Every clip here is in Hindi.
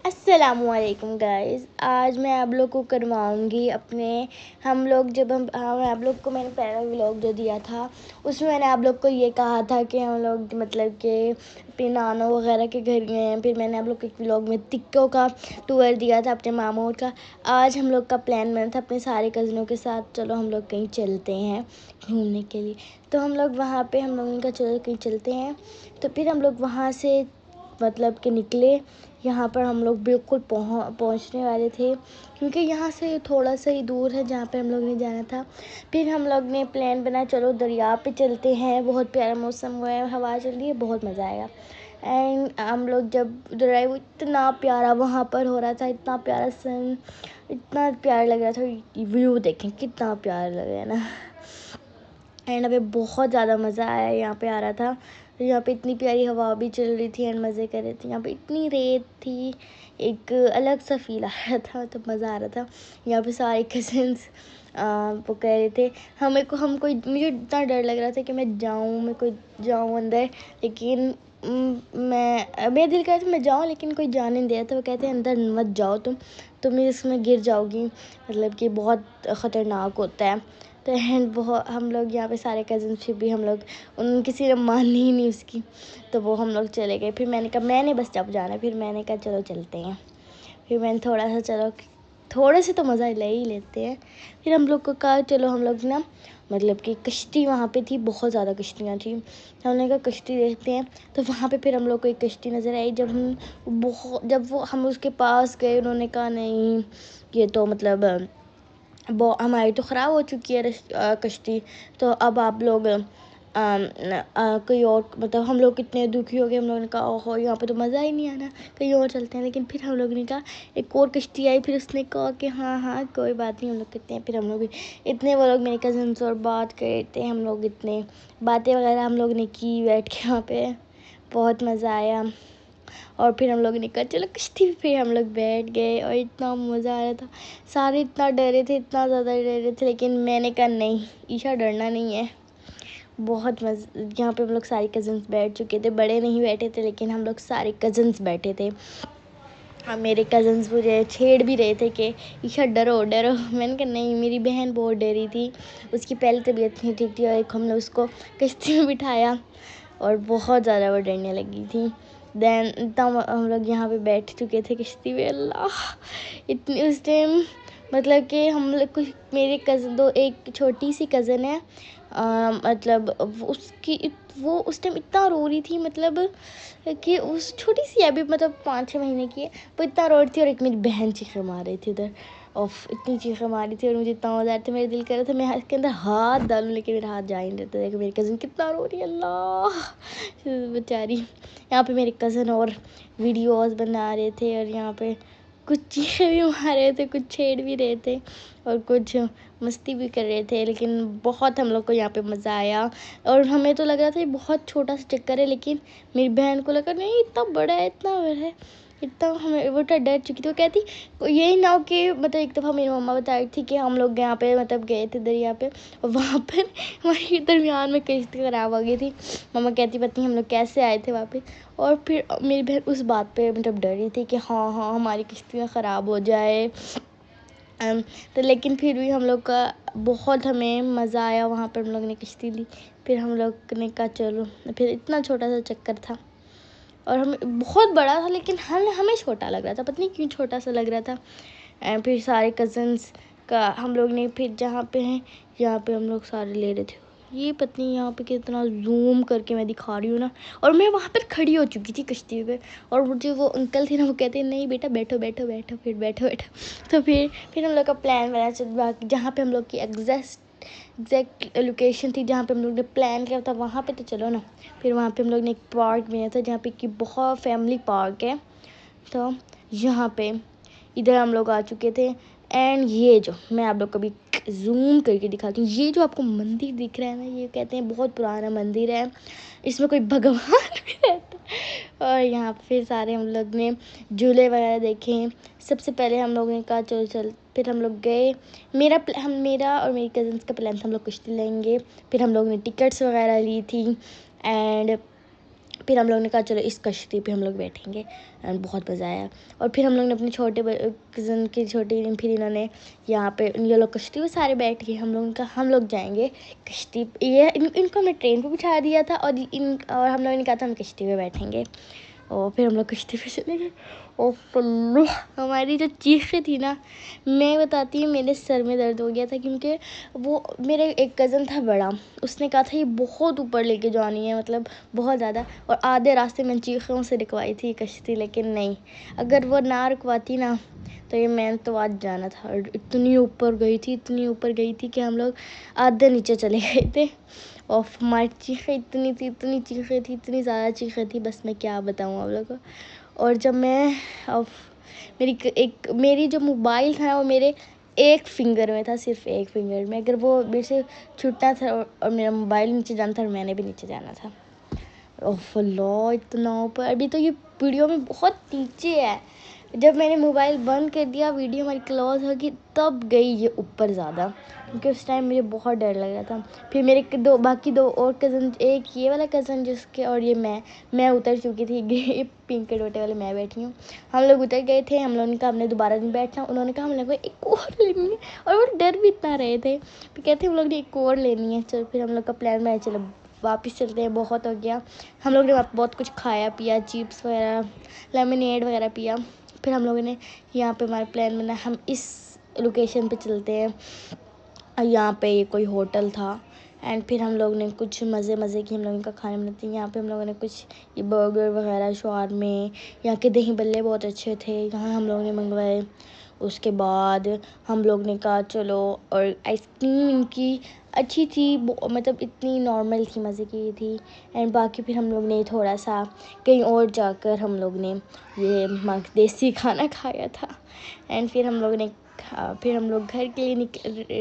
अस्सलामुअलैकुम गाइस। आज मैं आप लोग को करवाऊंगी अपने हम आप लोग को मैंने पहला व्लॉग जो दिया था उसमें मैंने आप लोग को ये कहा था कि हम लोग मतलब कि अपने नानों वगैरह के घर गए हैं। फिर मैंने आप लोग को एक व्लॉग में तिक्कों का टूर दिया था अपने मामू का। आज हम लोग का प्लान बना था अपने सारे कज़नों के साथ, चलो हम लोग कहीं चलते हैं घूमने के लिए। तो हम लोग वहाँ पे हम लोगों का चलो कहीं चलते हैं। तो फिर हम लोग वहाँ से मतलब कि निकले। यहाँ पर हम लोग बिल्कुल पहुँचने वाले थे क्योंकि यहाँ से थोड़ा सा ही दूर है जहाँ पे हम लोग ने जाना था। फिर हम लोग ने प्लान बनाया चलो दरिया पे चलते हैं, बहुत प्यारा मौसम हुआ है, हवा चल रही है, बहुत मज़ा आएगा। एंड हम लोग जब उधर आए वो इतना प्यारा वहाँ पर हो रहा था, इतना प्यारा सन, इतना प्यारा लग रहा था। व्यू देखें कितना प्यारा लग रहा है ना। एंड हमें बहुत ज़्यादा मज़ा आया यहाँ पे आ रहा था। तो यहाँ पे इतनी प्यारी हवा भी चल रही थी एंड मज़े कर रहे थे। यहाँ पे इतनी रेत थी, एक अलग सा फील आ रहा था, तो मज़ा आ रहा था। यहाँ पे सारे कज़न्स वो कह रहे थे मुझे इतना डर लग रहा था कि मैं जाऊँ अंदर, लेकिन मेरा दिल कर रहा था मैं जाऊँ लेकिन कोई जाने नहीं दे रहा था। वो कहते हैं अंदर मत जाओ, तुम इसमें गिर जाओगी, मतलब कि बहुत ख़तरनाक होता है। तो एंड बहुत हम लोग यहाँ पे सारे कज़न्स फिर भी हम लोग किसी ने मानी ही नहीं उसकी, तो वो हम लोग चले गए। फिर मैंने कहा मैंने बस जब जाना, फिर मैंने कहा चलो चलते हैं। फिर मैंने थोड़ा सा चलो थोड़े से तो मज़ा ले ही लेते हैं। फिर हम लोग को कहा चलो हम लोग ना मतलब कि कश्ती वहाँ पे थी, बहुत ज़्यादा कश्तियाँ थी। हमने कहा कश्ती देखते हैं। तो वहाँ पे फिर हम लोग को एक कश्ती नज़र आई। जब हम उसके पास गए, उन्होंने कहा नहीं ये तो मतलब हमारी तो ख़राब हो चुकी है कश्ती, तो अब आप लोग कोई और, मतलब हम लोग कितने दुखी हो गए। हम लोगों ने कहा ओहो यहाँ पे तो मज़ा ही नहीं आना, कहीं और चलते हैं। लेकिन फिर हम लोग ने कहा एक और कश्ती आई, फिर उसने कहा कि हाँ हाँ कोई बात नहीं हम लोग करते हैं। फिर हम लोग भी इतने वो लोग मेरे कज़न्स और बात कर रहे थे, हम लोग इतने बातें वगैरह हम लोग ने की बैठ के वहाँ पे, बहुत मज़ा आया। और फिर हम लोग ने कहा चलो कश्ती में, फिर हम लोग बैठ गए और इतना मज़ा आ रहा था। सारे इतना डरे थे, इतना ज़्यादा डरे थे, लेकिन मैंने कहा नहीं ईशा डरना नहीं है। बहुत मज़ा, यहाँ पे हम लोग सारे कज़न्स बैठ चुके थे, बड़े नहीं बैठे थे लेकिन हम लोग सारे कज़न्स बैठे थे। और मेरे कज़न्स मुझे छेड़ भी रहे थे कि ईशा डरो डरो। मैंने कहा नहीं, मेरी बहन बहुत डरी थी, उसकी पहले तबीयत नहीं ठीक थी और एक हमने उसको कश्ती में बिठाया और बहुत ज़्यादा वो डरने लगी थी। देन तब हम लोग यहाँ पे बैठ चुके थे कश्ती में। अल्लाह इतनी उस टाइम मतलब कि हम लोग कुछ मेरे कज़न एक छोटी सी कज़न है, मतलब वो उस टाइम इतना रो रही थी, मतलब कि उस छोटी सी अभी मतलब 5-6 महीने की है, वो इतना रो रही थी। और एक मेरी बहन चीखें मार रही थी उधर, और इतनी चीखें मार रही थी और मुझे इतना मज़ा आ रहा था, मेरे दिल कर रहा था मैं इसके अंदर हाथ डालूं, लेकिन मेरा हाथ जा ही नहीं रहता। देखो मेरी कज़न कितना रो रही है, अल्लाह बेचारी। यहाँ पे मेरे कज़न और वीडियोस बना रहे थे और यहाँ पे कुछ चीखें भी मार रहे थे, कुछ छेड़ भी रहे थे और कुछ मस्ती भी कर रहे थे। लेकिन बहुत हम लोग को यहाँ पे मज़ा आया। और हमें तो लग रहा था ये बहुत छोटा सा चक्कर है, लेकिन मेरी बहन को लगा नहीं इतना बड़ा है, इतना बड़ा है, इतना। हमें वो डर चुकी थी। वो कहती यही ना हो कि मतलब एक दफ़ा मेरी मम्मा बता रही थी कि हम लोग यहाँ पे मतलब गए थे दरिया पे, और वहाँ पर हमारे दरमियान में कश्ती खराब हो गई थी। मम्मा कहती पता नहीं हम लोग कैसे आए थे वहाँ पे। और फिर मेरी बहन उस बात पे मतलब डर रही थी कि हाँ हाँ हमारी कश्तियाँ ख़राब हो जाए। तो लेकिन फिर भी हम लोग का बहुत हमें मज़ा आया। वहाँ पर हम लोग ने कश्ती ली, फिर हम लोग ने कहा चलो, फिर इतना छोटा सा चक्कर था और हमें बहुत बड़ा था, लेकिन हमें छोटा लग रहा था, पता नहीं क्यों छोटा सा लग रहा था। एंड फिर सारे कज़न्स का हम लोग ने फिर जहाँ पे हैं यहाँ पे हम लोग सारे ले रहे थे। ये पता नहीं यहाँ पे कितना जूम करके मैं दिखा रही हूँ ना, और मैं वहाँ पर खड़ी हो चुकी थी कश्ती पे, और मुझे वो अंकल थे ना, वो कहते नहीं बेटा बैठो बैठो बैठो, फिर बैठो बैठो। तो फिर हम लोग का प्लान बना चल जहाँ पे हम लोग की एग्जैक्ट लोकेशन थी जहाँ पे हम लोग ने प्लान किया था, वहाँ पे तो चलो ना। फिर वहाँ पे हम लोग ने एक पार्क बनाया था जहाँ पे कि बहुत फैमिली पार्क है। तो यहाँ पे इधर हम लोग आ चुके थे। एंड ये जो मैं आप लोग को भी जूम करके दिखाती हूँ, ये जो आपको मंदिर दिख रहा है ना, ये कहते हैं बहुत पुराना मंदिर है, इसमें कोई भगवान भी रहता है। और यहाँ पे फिर सारे हम लोग ने झूले वगैरह देखे। सबसे पहले हम लोगों ने कहा चल चल, फिर हम लोग गए। मेरा और मेरी कज़न्स का प्लान था हम लोग कश्ती लेंगे। फिर हम लोग ने टिकट्स वगैरह ली थी एंड फिर हम लोग ने कहा चलो इस कश्ती पे हम लोग बैठेंगे एंड बहुत मज़ा आया। और फिर हम लोग ने अपने छोटे कज़न की छोटी फिर इन्होंने यहाँ पे ये लोग कश्ती में सारे बैठ गए। हम लोगों ने कहा हम लोग जाएंगे कश्ती ये इनको हमने ट्रेन पे बिठा दिया था और हम लोगों ने कहा था हम कश्ती में बैठेंगे। और फिर हम लोग कश्ती पे चले गए। और फल्लू हमारी जो चीखें थी ना, मैं बताती हूँ मेरे सर में दर्द हो गया था, क्योंकि वो मेरे एक कज़न था बड़ा, उसने कहा था ये बहुत ऊपर लेके जानी है, मतलब बहुत ज़्यादा। और आधे रास्ते में चीखों से रुकवाई थी कश्ती, लेकिन नहीं, अगर वो ना रुकवाती ना तो ये मैंने तो आज जाना था। और इतनी ऊपर गई थी कि हम लोग आधे नीचे चले गए थे। और हमारी चीखें इतनी चीखें थी, इतनी ज़्यादा चीखें थी, बस मैं क्या बताऊँ आप लोगों को। और जब मैं अब मेरी जो मोबाइल था वो मेरे एक फिंगर में था, सिर्फ एक फिंगर में। अगर वो मेरे से छूटना था और मेरा मोबाइल नीचे जाना था और मैंने भी नीचे जाना था। ओह लो, इतना ऊपर। अभी तो ये वीडियो में बहुत नीचे है। जब मैंने मोबाइल बंद कर दिया, वीडियो हमारी क्लोज होगी, तब गई ये ऊपर ज़्यादा, क्योंकि उस टाइम मुझे बहुत डर लग रहा था। फिर मेरे बाकी दो और कज़न, एक ये वाला कज़न जिसके और ये मैं उतर चुकी थी। ये पिंक के डोटे वाले मैं बैठी हूँ। हम लोग उतर गए थे। हम लोगों ने कहा हमने दोबारा नहीं बैठना। उन्होंने कहा हम लोग को एक और लेनी है, और वो डर भी इतना रहे थे। फिर कहते हम लोग ने एक और लेनी है। चलो फिर हम लोग का प्लान बनाया, चलो वापस चलते हैं, बहुत हो गया। हम लोग ने वहाँ बहुत कुछ खाया पिया, चिप्स वगैरह, लेमनेड वगैरह पिया। फिर हम लोगों ने यहाँ पे हमारा प्लान बना, हम इस लोकेशन पे चलते हैं। यहाँ पे ये कोई होटल था एंड फिर हम लोग ने कुछ मज़े की हम लोगों का खाना बनाते हैं। यहाँ पे हम लोगों ने कुछ ये बर्गर वगैरह, शवारमे, यहाँ के दही बल्ले बहुत अच्छे थे, यहाँ हम लोगों ने मंगवाए। उसके बाद हम लोग ने कहा चलो, और आइसक्रीम इनकी अच्छी थी, मतलब इतनी नॉर्मल थी, मज़े की थी। एंड बाकी फिर हम लोग ने थोड़ा सा कहीं और जाकर हम लोग ने ये देसी खाना खाया था। एंड फिर हम लोग घर के लिए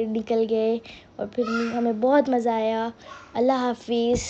निकल गए। और फिर हमें बहुत मज़ा आया। अल्लाह हाफिज़।